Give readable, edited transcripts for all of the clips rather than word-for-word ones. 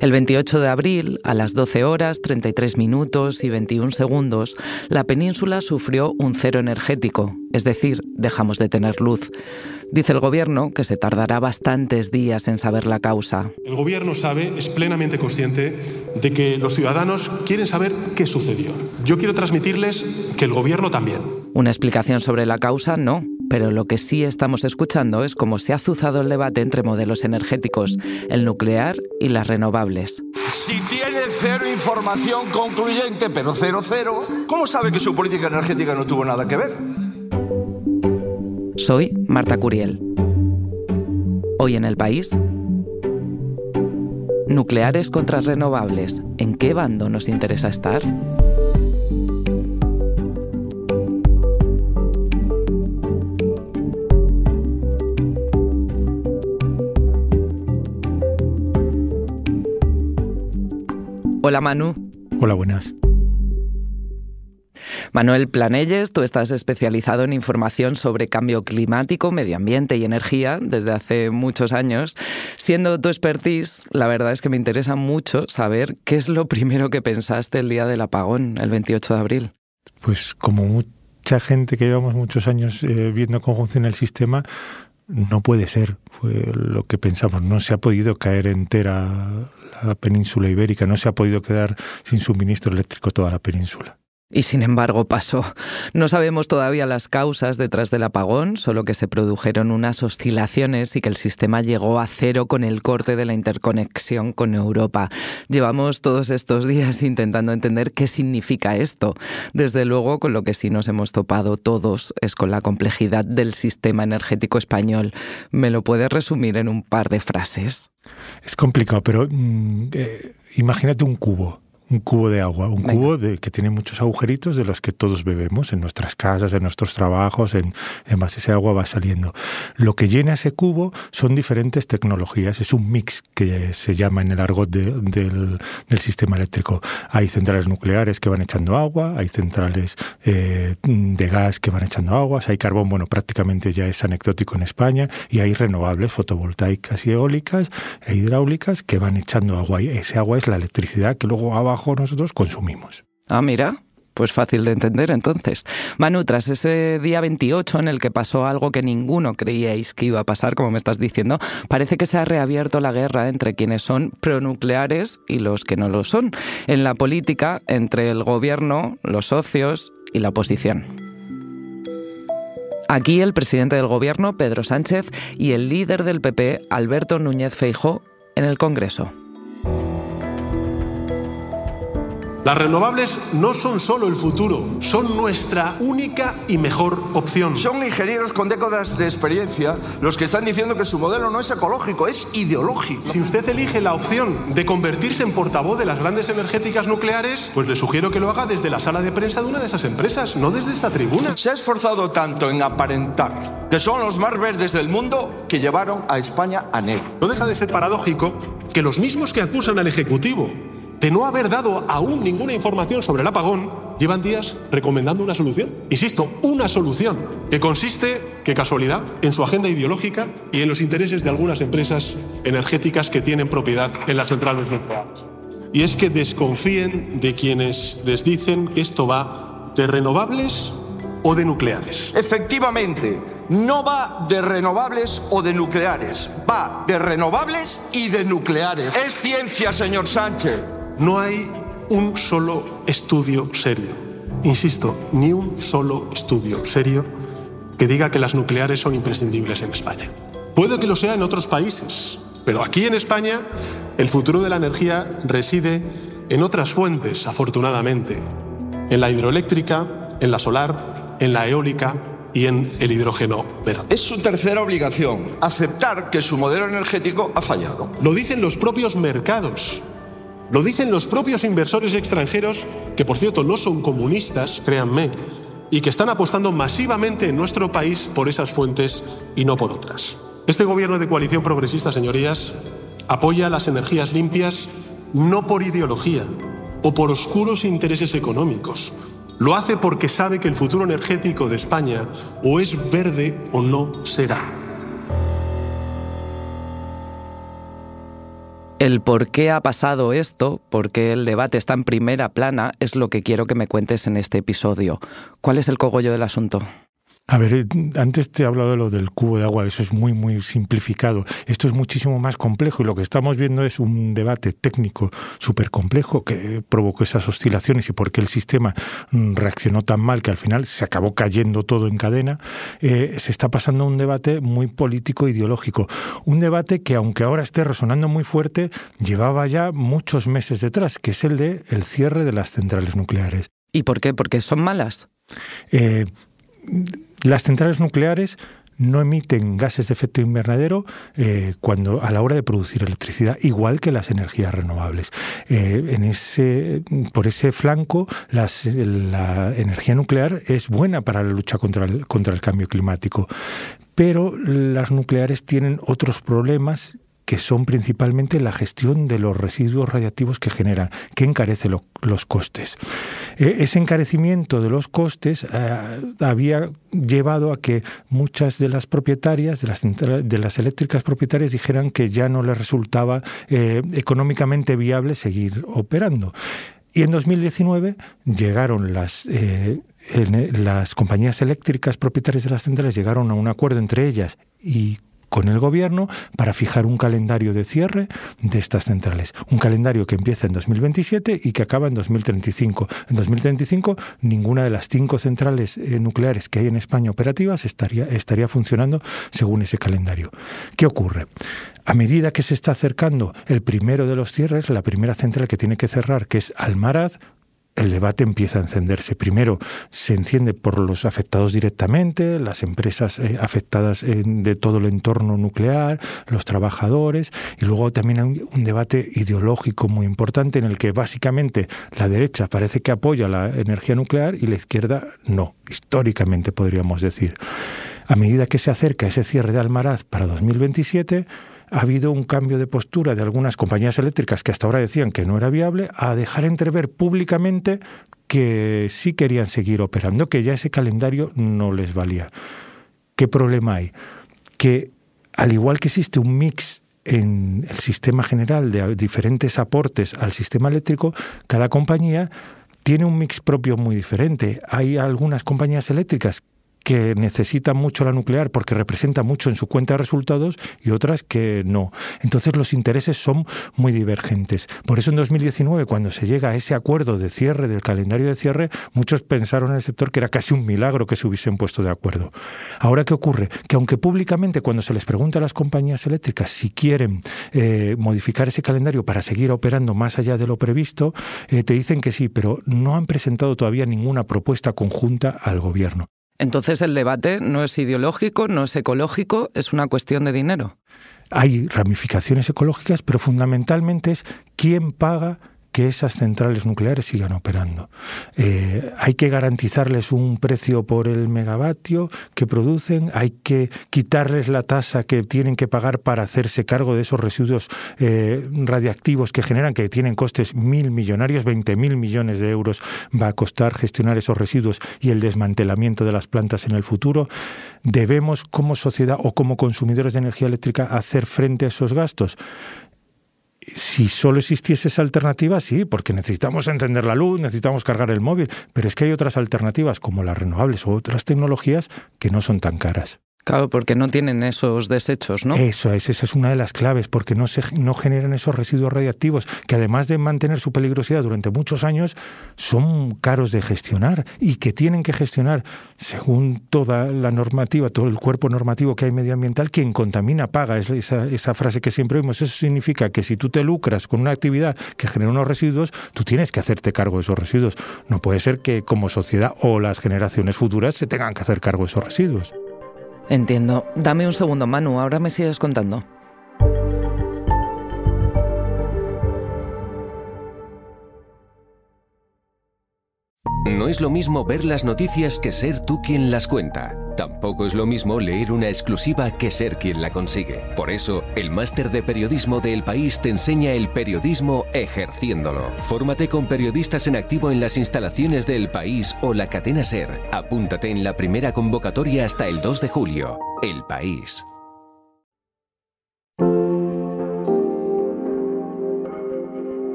El 28 de abril, a las 12 horas, 33 minutos y 21 segundos, la península sufrió un cero energético, es decir, dejamos de tener luz. Dice el gobierno que se tardará bastantes días en saber la causa. El gobierno sabe, es plenamente consciente de que los ciudadanos quieren saber qué sucedió. Yo quiero transmitirles que el gobierno también. Una explicación sobre la causa no, pero lo que sí estamos escuchando es cómo se ha azuzado el debate entre modelos energéticos, el nuclear y las renovables. Si tiene cero información concluyente, pero cero, ¿cómo sabe que su política energética no tuvo nada que ver? Soy Marta Curiel. Hoy en El País, nucleares contra renovables. ¿En qué bando nos interesa estar? Hola Manu. Hola, buenas. Manuel Planelles, tú estás especializado en información sobre cambio climático, medio ambiente y energía desde hace muchos años. Siendo tu expertise, la verdad es que me interesa mucho saber qué es lo primero que pensaste el día del apagón, el 28 de abril. Pues como mucha gente que llevamos muchos años viendo cómo funciona el sistema, no puede ser. Fue lo que pensamos. No se ha podido caer entera la península ibérica, no se ha podido quedar sin suministro eléctrico toda la península. Y sin embargo pasó. No sabemos todavía las causas detrás del apagón, solo que se produjeron unas oscilaciones y que el sistema llegó a cero con el corte de la interconexión con Europa. Llevamos todos estos días intentando entender qué significa esto. Desde luego, con lo que sí nos hemos topado todos es con la complejidad del sistema energético español. ¿Me lo puedes resumir en un par de frases? Es complicado, pero imagínate un cubo de agua, cubo que tiene muchos agujeritos de los que todos bebemos en nuestras casas, en nuestros trabajos, en más ese agua va saliendo. Lo que llena ese cubo son diferentes tecnologías, es un mix que se llama en el argot del sistema eléctrico. Hay centrales nucleares que van echando agua, hay centrales de gas que van echando aguas, hay carbón, bueno, prácticamente ya es anecdótico en España, y hay renovables, fotovoltaicas y eólicas e hidráulicas que van echando agua, y ese agua es la electricidad que luego abajo nosotros consumimos. Ah, mira, pues fácil de entender entonces. Manu, tras ese día 28 en el que pasó algo que ninguno creíais que iba a pasar, como me estás diciendo, parece que se ha reabierto la guerra entre quienes son pronucleares y los que no lo son. En la política, entre el gobierno, los socios y la oposición. Aquí el presidente del gobierno, Pedro Sánchez, y el líder del PP, Alberto Núñez Feijóo, en el Congreso. Las renovables no son solo el futuro, son nuestra única y mejor opción. Son ingenieros con décadas de experiencia los que están diciendo que su modelo no es ecológico, es ideológico. Si usted elige la opción de convertirse en portavoz de las grandes energéticas nucleares, pues le sugiero que lo haga desde la sala de prensa de una de esas empresas, no desde esta tribuna. Se ha esforzado tanto en aparentar que son los más verdes del mundo que llevaron a España a negro. No deja de ser paradójico que los mismos que acusan al Ejecutivo de no haber dado aún ninguna información sobre el apagón, llevan días recomendando una solución. Insisto, una solución que consiste, qué casualidad, en su agenda ideológica y en los intereses de algunas empresas energéticas que tienen propiedad en las centrales nucleares. Y es que desconfíen de quienes les dicen que esto va de renovables o de nucleares. Efectivamente, no va de renovables o de nucleares, va de renovables y de nucleares. Es ciencia, señor Sánchez. No hay un solo estudio serio, insisto, ni un solo estudio serio que diga que las nucleares son imprescindibles en España. Puede que lo sea en otros países, pero aquí en España el futuro de la energía reside en otras fuentes, afortunadamente, en la hidroeléctrica, en la solar, en la eólica y en el hidrógeno verde. Es su tercera obligación, aceptar que su modelo energético ha fallado. Lo dicen los propios mercados. Lo dicen los propios inversores extranjeros, que por cierto no son comunistas, créanme, y que están apostando masivamente en nuestro país por esas fuentes y no por otras. Este gobierno de coalición progresista, señorías, apoya las energías limpias no por ideología o por oscuros intereses económicos. Lo hace porque sabe que el futuro energético de España o es verde o no será. El por qué ha pasado esto, por qué el debate está en primera plana, es lo que quiero que me cuentes en este episodio. ¿Cuál es el cogollo del asunto? A ver, antes te he hablado de lo del cubo de agua, eso es muy, muy simplificado. Esto es muchísimo más complejo y lo que estamos viendo es un debate técnico súper complejo que provocó esas oscilaciones y por qué el sistema reaccionó tan mal que al final se acabó cayendo todo en cadena. Se está pasando un debate muy político ideológico. Un debate que, aunque ahora esté resonando muy fuerte, llevaba ya muchos meses detrás, que es el de el cierre de las centrales nucleares. ¿Y por qué? ¿Porque son malas? Las centrales nucleares no emiten gases de efecto invernadero a la hora de producir electricidad, igual que las energías renovables. Por ese flanco, la energía nuclear es buena para la lucha contra el cambio climático, pero las nucleares tienen otros problemas que son principalmente la gestión de los residuos radiactivos que generan, que encarece los costes. Ese encarecimiento de los costes había llevado a que muchas de las propietarias, de las eléctricas propietarias, dijeran que ya no les resultaba económicamente viable seguir operando. Y en 2019 llegaron las compañías eléctricas propietarias de las centrales, llegaron a un acuerdo entre ellas y con el gobierno para fijar un calendario de cierre de estas centrales. Un calendario que empieza en 2027 y que acaba en 2035. En 2035 ninguna de las 5 centrales nucleares que hay en España operativas estaría funcionando según ese calendario. ¿Qué ocurre? A medida que se está acercando el primero de los cierres, la primera central que tiene que cerrar, que es Almaraz, el debate empieza a encenderse. Primero se enciende por los afectados directamente, las empresas afectadas de todo el entorno nuclear, los trabajadores, y luego también hay un debate ideológico muy importante en el que básicamente la derecha parece que apoya la energía nuclear y la izquierda no, históricamente podríamos decir. A medida que se acerca ese cierre de Almaraz para 2027, ha habido un cambio de postura de algunas compañías eléctricas que hasta ahora decían que no era viable a dejar entrever públicamente que sí querían seguir operando, que ya ese calendario no les valía. ¿Qué problema hay? Que al igual que existe un mix en el sistema general de diferentes aportes al sistema eléctrico, cada compañía tiene un mix propio muy diferente. Hay algunas compañías eléctricas que necesitan mucho la nuclear porque representa mucho en su cuenta de resultados y otras que no. Entonces los intereses son muy divergentes. Por eso en 2019, cuando se llega a ese acuerdo de cierre, del calendario de cierre, muchos pensaron en el sector que era casi un milagro que se hubiesen puesto de acuerdo. Ahora, ¿qué ocurre? Que aunque públicamente cuando se les pregunta a las compañías eléctricas si quieren modificar ese calendario para seguir operando más allá de lo previsto, te dicen que sí, pero no han presentado todavía ninguna propuesta conjunta al gobierno. Entonces el debate no es ideológico, no es ecológico, es una cuestión de dinero. Hay ramificaciones ecológicas, pero fundamentalmente es quién paga que esas centrales nucleares sigan operando. Hay que garantizarles un precio por el megavatio que producen, hay que quitarles la tasa que tienen que pagar para hacerse cargo de esos residuos radiactivos que generan, que tienen costes millonarios, 20.000 millones de euros va a costar gestionar esos residuos y el desmantelamiento de las plantas en el futuro. ¿Debemos como sociedad o como consumidores de energía eléctrica hacer frente a esos gastos? Si solo existiese esa alternativa, sí, porque necesitamos encender la luz, necesitamos cargar el móvil, pero es que hay otras alternativas como las renovables o otras tecnologías que no son tan caras. Claro, porque no tienen esos desechos, ¿no? Esa es una de las claves, porque no generan esos residuos radiactivos que además de mantener su peligrosidad durante muchos años, son caros de gestionar y que tienen que gestionar, según toda la normativa, todo el cuerpo normativo que hay medioambiental, quien contamina paga, es esa frase que siempre oímos. Eso significa que si tú te lucras con una actividad que genera unos residuos, tú tienes que hacerte cargo de esos residuos. No puede ser que como sociedad o las generaciones futuras se tengan que hacer cargo de esos residuos. Entiendo. Dame un segundo, Manu, ahora me sigues contando. No es lo mismo ver las noticias que ser tú quien las cuenta. Tampoco es lo mismo leer una exclusiva que ser quien la consigue. Por eso, el máster de periodismo de El País te enseña el periodismo ejerciéndolo. Fórmate con periodistas en activo en las instalaciones de El País o la cadena SER. Apúntate en la primera convocatoria hasta el 2 de julio. El País.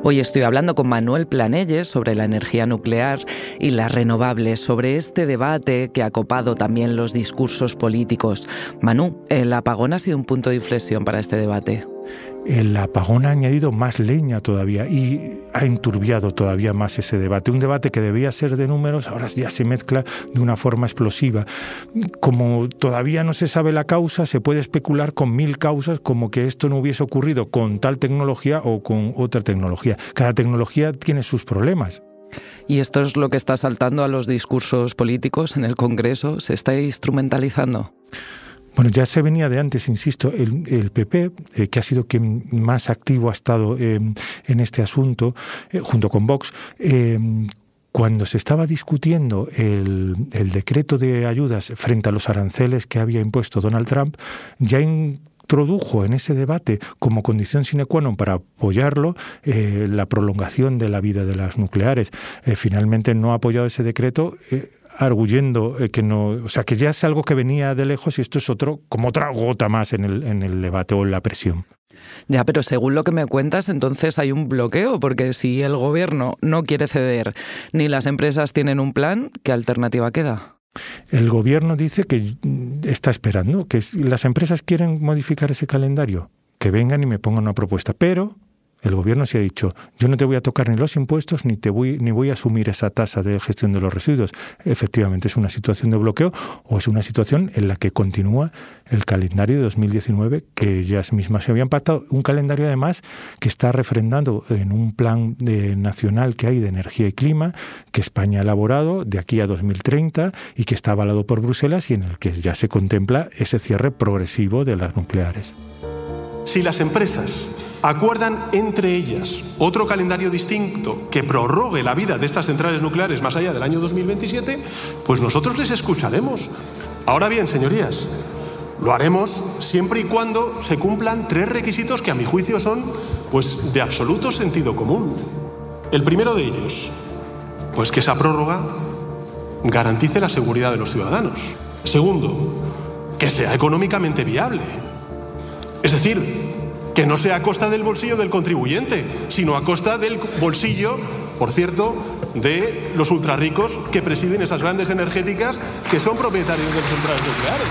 Hoy estoy hablando con Manuel Planelles sobre la energía nuclear y las renovables, sobre este debate que ha copado también los discursos políticos. Manu, el apagón ha sido un punto de inflexión para este debate. El apagón ha añadido más leña todavía y ha enturbiado todavía más ese debate. Un debate que debía ser de números, ahora ya se mezcla de una forma explosiva. Como todavía no se sabe la causa, se puede especular con 1000 causas, como que esto no hubiese ocurrido con tal tecnología o con otra tecnología. Cada tecnología tiene sus problemas. ¿Y esto es lo que está saltando a los discursos políticos en el Congreso? ¿Se está instrumentalizando? Bueno, ya se venía de antes, insisto, el PP, que ha sido quien más activo ha estado en este asunto, junto con Vox, cuando se estaba discutiendo el decreto de ayudas frente a los aranceles que había impuesto Donald Trump, ya introdujo en ese debate como condición sine qua non para apoyarlo la prolongación de la vida de las nucleares. Finalmente no ha apoyado ese decreto, arguyendo que no, o sea, que ya es algo que venía de lejos y esto es como otra gota más en el debate o en la presión. Ya, pero según lo que me cuentas, entonces hay un bloqueo, porque si el gobierno no quiere ceder ni las empresas tienen un plan, ¿qué alternativa queda? El gobierno dice que está esperando, que si las empresas quieren modificar ese calendario, que vengan y me pongan una propuesta, pero el gobierno se ha dicho, yo no te voy a tocar ni los impuestos ni voy a asumir esa tasa de gestión de los residuos. Efectivamente, es una situación de bloqueo o es una situación en la que continúa el calendario de 2019 que ellas mismas se habían pactado. Un calendario, además, que está refrendando en un plan nacional que hay de energía y clima que España ha elaborado de aquí a 2030 y que está avalado por Bruselas y en el que ya se contempla ese cierre progresivo de las nucleares. Si las empresas acuerdan entre ellas otro calendario distinto que prorrogue la vida de estas centrales nucleares más allá del año 2027, pues nosotros les escucharemos. Ahora bien, señorías, lo haremos siempre y cuando se cumplan 3 requisitos que a mi juicio son pues de absoluto sentido común. El primero de ellos, pues que esa prórroga garantice la seguridad de los ciudadanos. Segundo, que sea económicamente viable. Es decir, que no sea a costa del bolsillo del contribuyente, sino a costa del bolsillo, por cierto, de los ultrarricos que presiden esas grandes energéticas que son propietarios de las centrales nucleares.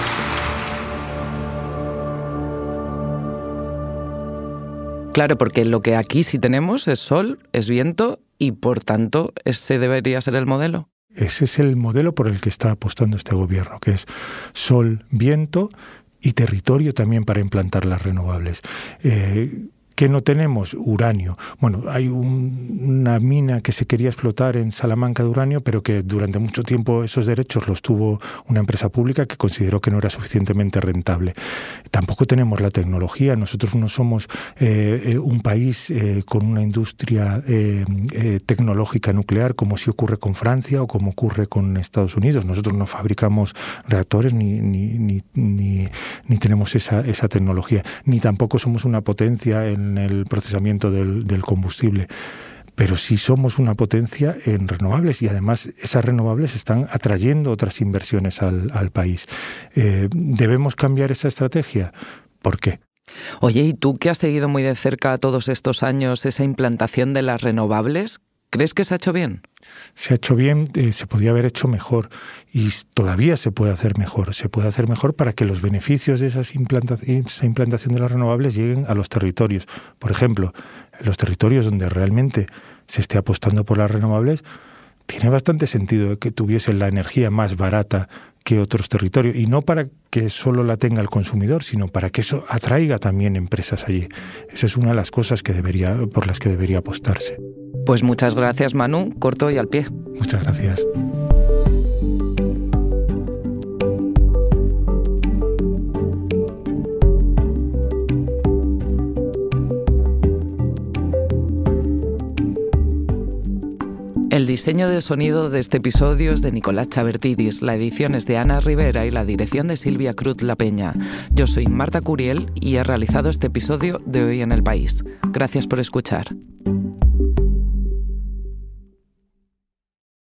Claro, porque lo que aquí sí tenemos es sol, es viento y, por tanto, ese debería ser el modelo. Ese es el modelo por el que está apostando este gobierno, que es sol, viento y territorio también para implantar las renovables. ¿Qué no tenemos? Uranio. Bueno, hay una mina que se quería explotar en Salamanca de uranio, pero que durante mucho tiempo esos derechos los tuvo una empresa pública que consideró que no era suficientemente rentable. Tampoco tenemos la tecnología. Nosotros no somos un país con una industria tecnológica nuclear como sí ocurre con Francia o como ocurre con Estados Unidos. Nosotros no fabricamos reactores ni tenemos esa tecnología. Ni tampoco somos una potencia en el procesamiento del combustible, pero sí somos una potencia en renovables y además esas renovables están atrayendo otras inversiones al país. ¿Debemos cambiar esa estrategia? ¿Por qué? Oye, ¿y tú que has seguido muy de cerca todos estos años esa implantación de las renovables? ¿Crees que se ha hecho bien? Se ha hecho bien, se podía haber hecho mejor y todavía se puede hacer mejor. Se puede hacer mejor para que los beneficios de esa implantación de las renovables lleguen a los territorios. Por ejemplo, en los territorios donde realmente se esté apostando por las renovables, tiene bastante sentido que tuviesen la energía más barata que otros territorios, y no para que solo la tenga el consumidor, sino para que eso atraiga también empresas allí. Esa es una de las cosas por las que debería apostarse. Pues muchas gracias, Manu, corto y al pie. Muchas gracias. El diseño de sonido de este episodio es de Nicolás Chavertidis, la edición es de Ana Rivera y la dirección de Silvia Cruz La Peña. Yo soy Marta Curiel y he realizado este episodio de Hoy en el País. Gracias por escuchar.